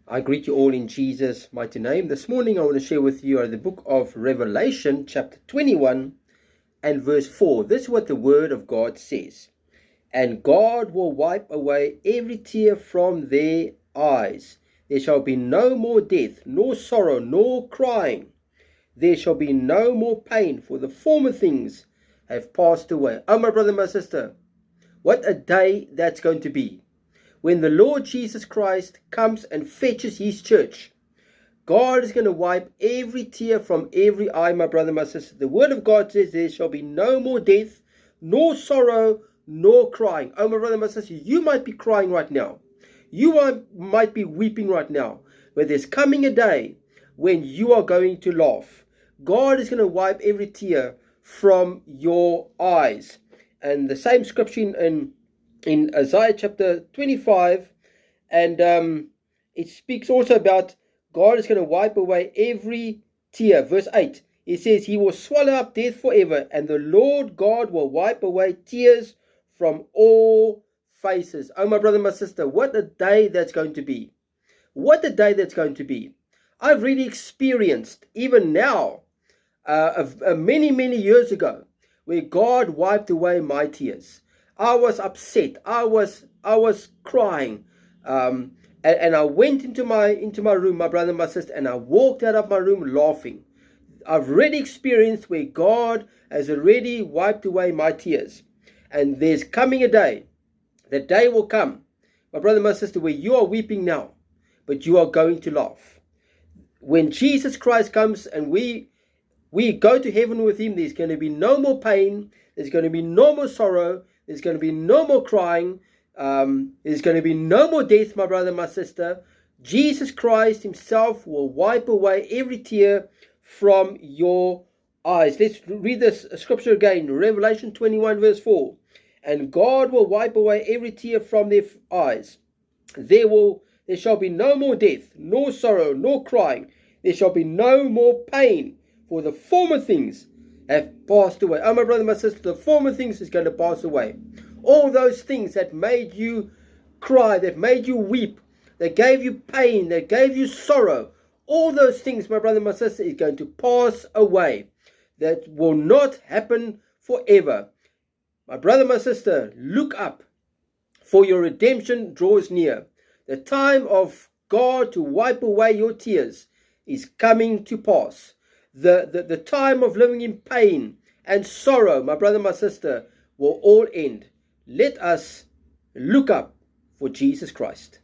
I greet you all in Jesus' mighty name. This morning I want to share with you the book of Revelation, chapter 21 and verse 4. This is what the word of God says. And God will wipe away every tear from their eyes. There shall be no more death, nor sorrow, nor crying. There shall be no more pain, for the former things have passed away. Oh, my brother, my sister, what a day that's going to be. When the Lord Jesus Christ comes and fetches his church, God is going to wipe every tear from every eye, my brother, my sister. The word of God says there shall be no more death, nor sorrow, nor crying. Oh, my brother, my sister, you might be crying right now. You might be weeping right now. But there's coming a day when you are going to laugh. God is going to wipe every tear from your eyes. And the same scripture in Isaiah chapter 25, and it speaks also about God is going to wipe away every tear. Verse 8, it says, He will swallow up death forever, and the Lord God will wipe away tears from all faces. Oh, my brother, my sister, what a day that's going to be. What a day that's going to be. I've really experienced, even now, many, many years ago, where God wiped away my tears. I was upset. I was crying, and I went into my room, my brother and my sister, and I walked out of my room laughing. I've already experienced where God has already wiped away my tears, and there's coming a day. The day will come, my brother and my sister, where you are weeping now, but you are going to laugh. When Jesus Christ comes and we go to heaven with him, there's going to be no more pain. There's going to be no more sorrow. There's going to be no more crying. There's going to be no more death, my brother, my sister. Jesus Christ himself will wipe away every tear from your eyes. Let's read this scripture again. Revelation 21 verse 4. And God will wipe away every tear from their eyes. There shall be no more death, nor sorrow, nor crying. There shall be no more pain, for the former things have passed away. Oh, my brother, my sister, the former things is going to pass away. All those things that made you cry, that made you weep, that gave you pain, that gave you sorrow, all those things, my brother, my sister, is going to pass away. That will not happen forever. My brother, my sister, look up, for your redemption draws near. The time of God to wipe away your tears is coming to pass. The time of living in pain and sorrow, my brother, my sister, will all end. Let us look up for Jesus Christ.